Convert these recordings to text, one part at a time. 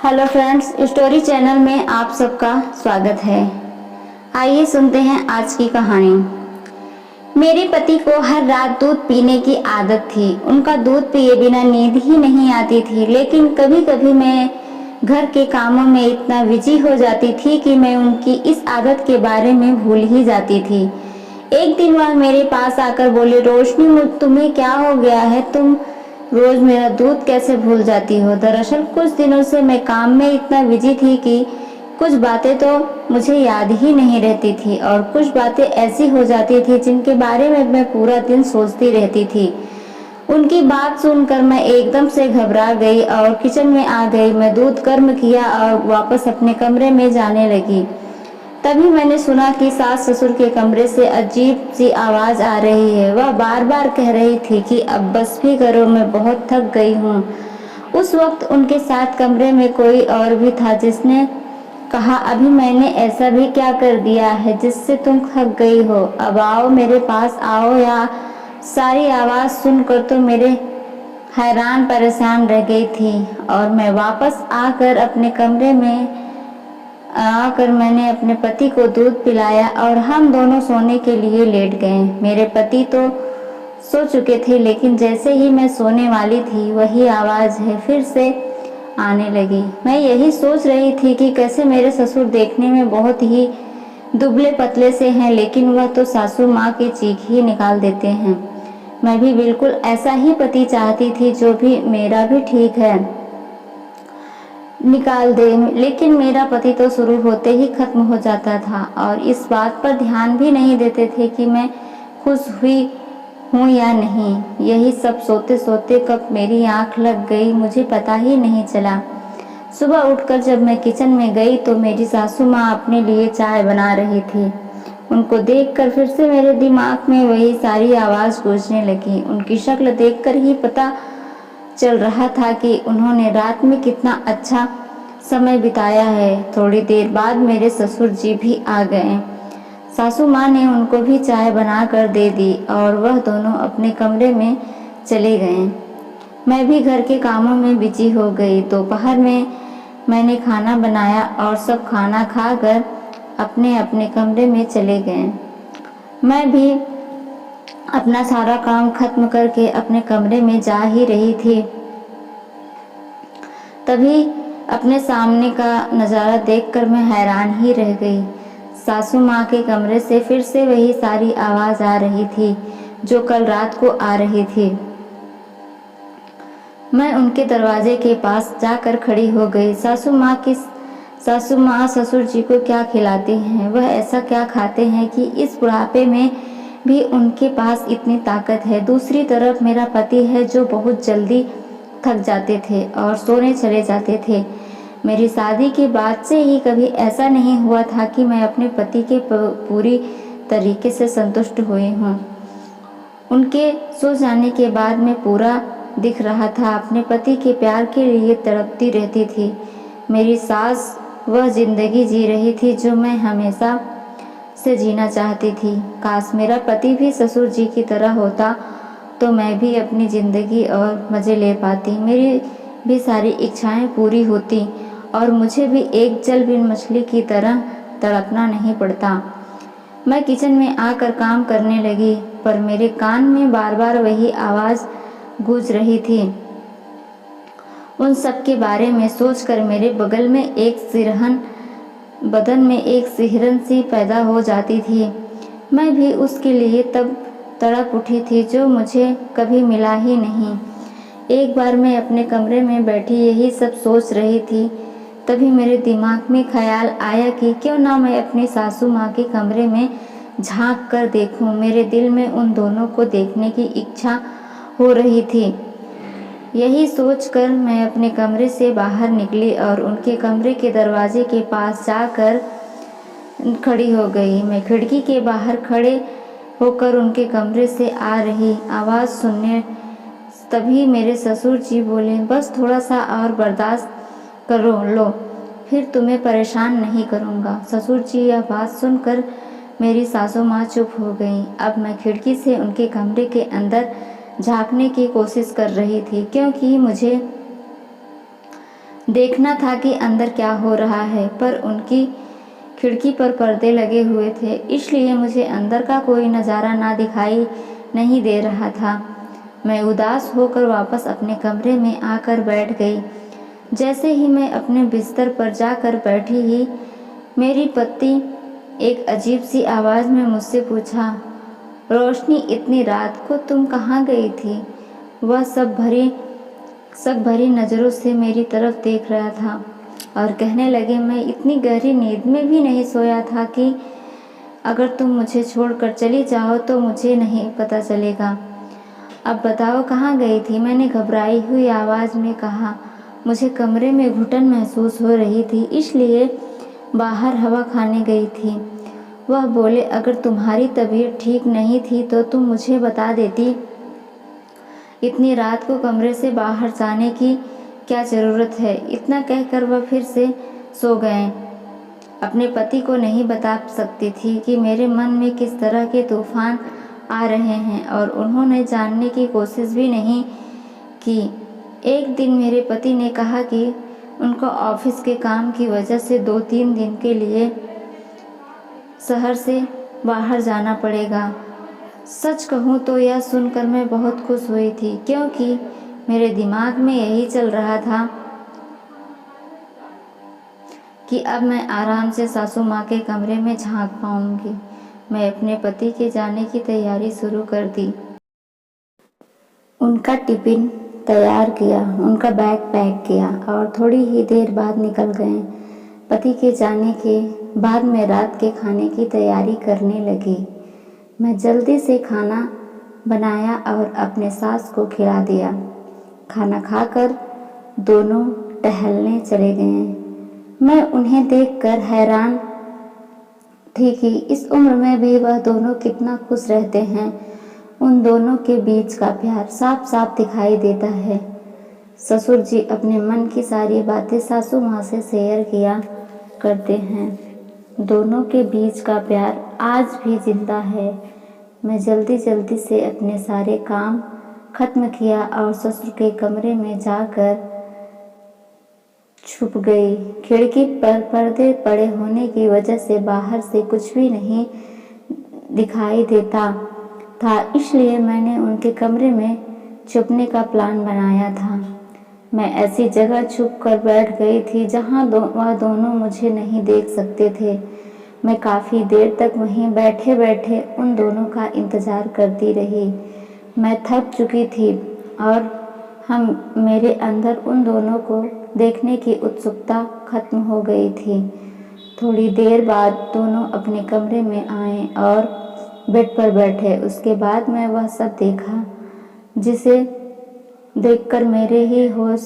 Hello friends, story channel में आप सबका स्वागत है। आइए सुनते हैं आज की कहानी। मेरे पति को हर रात दूध पीने की आदत थी। उनका दूध पिए बिना नींद ही नहीं आती थी, लेकिन कभी कभी मैं घर के कामों में इतना बिजी हो जाती थी कि मैं उनकी इस आदत के बारे में भूल ही जाती थी। एक दिन वह मेरे पास आकर बोले, रोशनी, तुम्हें क्या हो गया है? तुम रोज मेरा दूध कैसे भूल जाती हो? दरअसल कुछ दिनों से मैं काम में इतना बिजी थी कि कुछ बातें तो मुझे याद ही नहीं रहती थी और कुछ बातें ऐसी हो जाती थी जिनके बारे में मैं पूरा दिन सोचती रहती थी। उनकी बात सुनकर मैं एकदम से घबरा गई और किचन में आ गई। मैं दूध गर्म किया और वापस अपने कमरे में जाने लगी। तभी मैंने सुना कि सास ससुर के कमरे से अजीब सी आवाज आ रही है। वह बार बार कह रही थी कि अब बस भी करो, मैं बहुत थक गई हूँ। उस वक्त उनके साथ कमरे में कोई और भी था जिसने कहा, अभी मैंने ऐसा भी क्या कर दिया है जिससे तुम थक गई हो? अब आओ, मेरे पास आओ। या सारी आवाज सुनकर तो मेरे हैरान परेशान रह गई थी और मैं वापस आकर मैंने अपने पति को दूध पिलाया और हम दोनों सोने के लिए लेट गए। मेरे पति तो सो चुके थे, लेकिन जैसे ही मैं सोने वाली थी वही आवाज है फिर से आने लगी। मैं यही सोच रही थी कि कैसे मेरे ससुर देखने में बहुत ही दुबले पतले से हैं, लेकिन वह तो सासू माँ की चीख ही निकाल देते हैं। मैं भी बिल्कुल ऐसा ही पति चाहती थी जो भी मेरा भी ठीक है निकाल दे, लेकिन मेरा पति तो शुरू होते ही खत्म हो जाता था और इस बात पर ध्यान भी नहीं देते थे कि मैं खुश हुई हूँ या नहीं। यही सब सोते सोते कब मेरी आंख लग गई मुझे पता ही नहीं चला। सुबह उठकर जब मैं किचन में गई तो मेरी सासू माँ अपने लिए चाय बना रही थी। उनको देखकर फिर से मेरे दिमाग में वही सारी आवाज गूंजने लगी। उनकी शक्ल देखकर ही पता चल रहा था कि उन्होंने रात में कितना अच्छा समय बिताया है। थोड़ी देर बाद मेरे ससुर जी भी आ गए। सासू माँ ने उनको भी चाय बना कर दे दी और वह दोनों अपने कमरे में चले गए। मैं भी घर के कामों में बिजी हो गई। दोपहर में मैंने खाना बनाया और सब खाना खाकर अपने अपने कमरे में चले गए। मैं भी अपना सारा काम खत्म करके अपने कमरे में जा ही रही थी, तभी अपने सामने का नज़ारा देखकर मैं हैरान ही रह गई। सासू माँ के कमरे से फिर से वही सारी आवाज़ आ रही थी जो कल रात को आ रही थी। मैं उनके दरवाजे के पास जाकर खड़ी हो गई। सासू माँ ससुर जी को क्या खिलाती हैं? वह ऐसा क्या खाते हैं कि इस बुढ़ापे में भी उनके पास इतनी ताकत है? दूसरी तरफ मेरा पति है जो बहुत जल्दी थक जाते थे और सोने चले जाते थे। मेरी शादी के बाद से ही कभी ऐसा नहीं हुआ था कि मैं अपने पति के पूरी तरीके से संतुष्ट हुई हूँ। उनके सो जाने के बाद मैं पूरा दिख रहा था अपने पति के प्यार के लिए तड़पती रहती थी। मेरी सास वह जिंदगी जी रही थी जो मैं हमेशा से जीना चाहती थी। काश मेरा पति भी ससुर जी की तरह होता तो मैं भी अपनी ज़िंदगी और मज़े ले पाती। मेरी भी सारी इच्छाएं पूरी होती और मुझे भी एक जल बिन मछली की तरह तड़पना नहीं पड़ता। मैं किचन में आकर काम करने लगी, पर मेरे कान में बार बार वही आवाज़ गूंज रही थी। उन सब के बारे में सोचकर मेरे बदन में एक सिहरन सी पैदा हो जाती थी। मैं भी उसके लिए तब तड़प उठी थी जो मुझे कभी मिला ही नहीं। एक बार मैं अपने कमरे में बैठी यही सब सोच रही थी, तभी मेरे दिमाग में ख्याल आया कि क्यों ना मैं अपनी सासू माँ के कमरे में झांक कर देखूं। मेरे दिल में उन दोनों को देखने की इच्छा हो रही थी। यही सोचकर मैं अपने कमरे से बाहर निकली और उनके कमरे के दरवाजे के पास जाकर खड़ी हो गई। मैं खिड़की के बाहर खड़े होकर उनके कमरे से आ रही आवाज़ सुनने तभी मेरे ससुर जी बोले, बस थोड़ा सा और बर्दाश्त करो, लो, फिर तुम्हें परेशान नहीं करूँगा। ससुर जी यह बात सुनकर मेरी सासू माँ चुप हो गई। अब मैं खिड़की से उनके कमरे के अंदर झांकने की कोशिश कर रही थी, क्योंकि मुझे देखना था कि अंदर क्या हो रहा है, पर उनकी खिड़की पर पर्दे लगे हुए थे, इसलिए मुझे अंदर का कोई नज़ारा ना दिखाई नहीं दे रहा था। मैं उदास होकर वापस अपने कमरे में आकर बैठ गई। जैसे ही मैं अपने बिस्तर पर जाकर बैठी ही मेरी पति एक अजीब सी आवाज़ में मुझसे पूछा, रोशनी, इतनी रात को तुम कहाँ गई थी? वह सब भरी नज़रों से मेरी तरफ देख रहा था और कहने लगे, मैं इतनी गहरी नींद में भी नहीं सोया था कि अगर तुम मुझे छोड़कर चली जाओ तो मुझे नहीं पता चलेगा। अब बताओ कहाँ गई थी? मैंने घबराई हुई आवाज़ में कहा। मुझे कमरे में घुटन महसूस हो रही थी, इसलिए बाहर हवा खाने गई थी। वह बोले, अगर तुम्हारी तबीयत ठीक नहीं थी तो तुम मुझे बता देती। इतनी रात को कमरे से बाहर जाने की क्या ज़रूरत है? इतना कहकर वह फिर से सो गए। अपने पति को नहीं बता सकती थी कि मेरे मन में किस तरह के तूफान आ रहे हैं और उन्होंने जानने की कोशिश भी नहीं की। एक दिन मेरे पति ने कहा कि उनको ऑफिस के काम की वजह से 2-3 दिन के लिए शहर से बाहर जाना पड़ेगा। सच कहूँ तो यह सुनकर मैं बहुत खुश हुई थी, क्योंकि मेरे दिमाग में यही चल रहा था कि अब मैं आराम से सासू माँ के कमरे में झांक पाऊंगी। मैं अपने पति के जाने की तैयारी शुरू कर दी। उनका टिफिन तैयार किया, उनका बैग पैक किया और थोड़ी ही देर बाद निकल गए। पति के जाने के बाद मैं रात के खाने की तैयारी करने लगी। मैं जल्दी से खाना बनाया और अपने सास को खिला दिया। खाना खाकर दोनों टहलने चले गए। मैं उन्हें देखकर हैरान थी कि इस उम्र में भी वह दोनों कितना खुश रहते हैं। उन दोनों के बीच का प्यार साफ साफ दिखाई देता है। ससुर जी अपने मन की सारी बातें सासू माँ से शेयर किया करते हैं। दोनों के बीच का प्यार आज भी जिंदा है। मैं जल्दी जल्दी से अपने सारे काम खत्म किया और ससुर के कमरे में जाकर छुप गई। खिड़की पर पर्दे पड़े होने की वजह से बाहर से कुछ भी नहीं दिखाई देता था, इसलिए मैंने उनके कमरे में छुपने का प्लान बनाया था। मैं ऐसी जगह छुप कर बैठ गई थी जहां वह दोनों मुझे नहीं देख सकते थे। मैं काफ़ी देर तक वहीं बैठे बैठे उन दोनों का इंतज़ार करती रही। मैं थक चुकी थी और मेरे अंदर उन दोनों को देखने की उत्सुकता खत्म हो गई थी। थोड़ी देर बाद दोनों अपने कमरे में आए और बेड पर बैठे। उसके बाद मैं वह सब देखा जिसे देखकर मेरे ही होश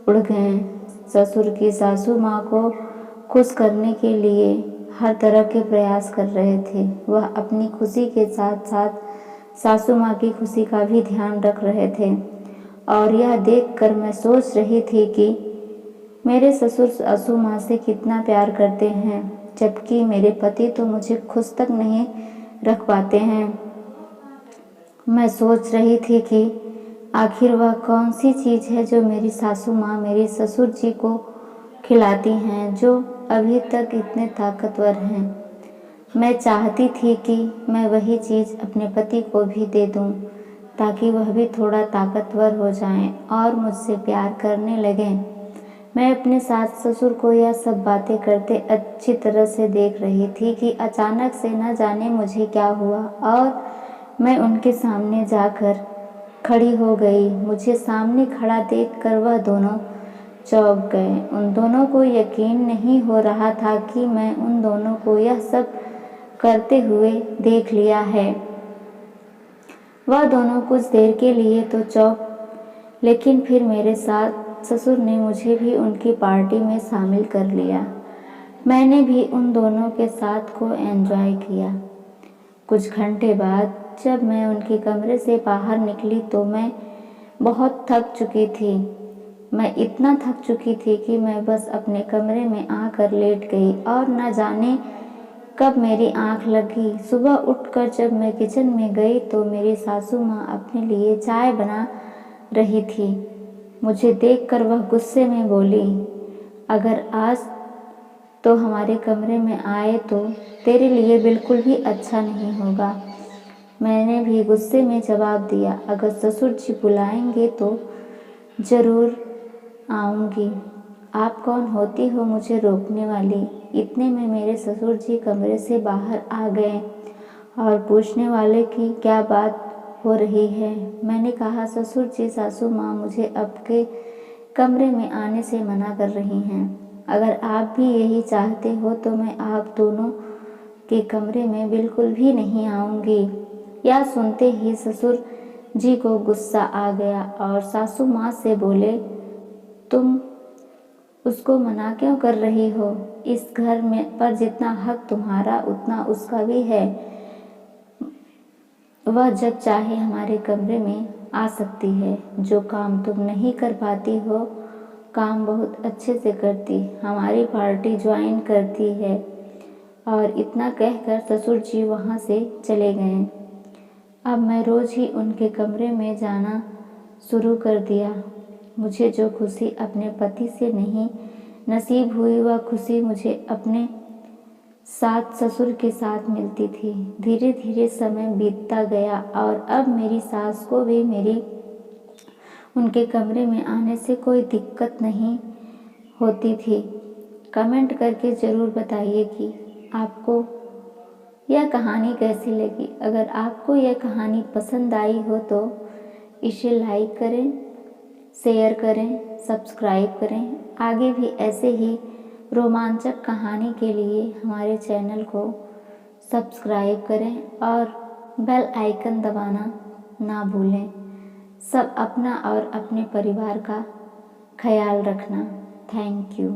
उड़ गए। ससुर की सासू माँ को खुश करने के लिए हर तरह के प्रयास कर रहे थे। वह अपनी खुशी के साथ साथ सासू माँ की खुशी का भी ध्यान रख रहे थे और यह देखकर मैं सोच रही थी कि मेरे ससुर सासू माँ से कितना प्यार करते हैं, जबकि मेरे पति तो मुझे खुश तक नहीं रख पाते हैं। मैं सोच रही थी कि आखिर वह कौन सी चीज़ है जो मेरी सासू माँ मेरे ससुर जी को खिलाती हैं, जो अभी तक इतने ताकतवर हैं। मैं चाहती थी कि मैं वही चीज़ अपने पति को भी दे दूं, ताकि वह भी थोड़ा ताकतवर हो जाएं और मुझसे प्यार करने लगें। मैं अपने सास ससुर को यह सब बातें करते अच्छी तरह से देख रही थी कि अचानक से न जाने मुझे क्या हुआ और मैं उनके सामने जाकर खड़ी हो गई। मुझे सामने खड़ा देखकर वह दोनों चौंक गए। उन दोनों को यकीन नहीं हो रहा था कि मैं उन दोनों को यह सब करते हुए देख लिया है। वह दोनों कुछ देर के लिए तो चौंक, लेकिन फिर मेरे साथ ससुर ने मुझे भी उनकी पार्टी में शामिल कर लिया। मैंने भी उन दोनों के साथ को एंजॉय किया। कुछ घंटे बाद जब मैं उनके कमरे से बाहर निकली तो मैं बहुत थक चुकी थी। मैं इतना थक चुकी थी कि मैं बस अपने कमरे में आकर लेट गई और न जाने कब मेरी आंख लगी। सुबह उठकर जब मैं किचन में गई तो मेरी सासू माँ अपने लिए चाय बना रही थी। मुझे देखकर वह गुस्से में बोली, अगर आज तो हमारे कमरे में आए तो तेरे लिए बिल्कुल भी अच्छा नहीं होगा। मैंने भी गुस्से में जवाब दिया, अगर ससुर जी बुलाएंगे तो ज़रूर आऊँगी। आप कौन होती हो मुझे रोकने वाली? इतने में मेरे ससुर जी कमरे से बाहर आ गए और पूछने वाले कि क्या बात हो रही है। मैंने कहा, ससुर जी सासू माँ मुझे आपके कमरे में आने से मना कर रही हैं। अगर आप भी यही चाहते हो तो मैं आप दोनों के कमरे में बिल्कुल भी नहीं आऊँगी। यह सुनते ही ससुर जी को गुस्सा आ गया और सासू माँ से बोले, तुम उसको मना क्यों कर रही हो? इस घर में पर जितना हक तुम्हारा उतना उसका भी है। वह जब चाहे हमारे कमरे में आ सकती है। जो काम तुम नहीं कर पाती हो, काम बहुत अच्छे से करती, हमारी पार्टी ज्वाइन करती है। और इतना कहकर ससुर जी वहाँ से चले गए। अब मैं रोज़ ही उनके कमरे में जाना शुरू कर दिया। मुझे जो खुशी अपने पति से नहीं नसीब हुई, वह खुशी मुझे अपने सास ससुर के साथ मिलती थी। धीरे धीरे समय बीतता गया और अब मेरी सास को भी मेरी उनके कमरे में आने से कोई दिक्कत नहीं होती थी। कमेंट करके ज़रूर बताइए कि आपको यह कहानी कैसी लगी। अगर आपको यह कहानी पसंद आई हो तो इसे लाइक करें, शेयर करें, सब्सक्राइब करें। आगे भी ऐसे ही रोमांचक कहानी के लिए हमारे चैनल को सब्सक्राइब करें और बेल आइकन दबाना ना भूलें। सब अपना और अपने परिवार का ख्याल रखना। Thank you.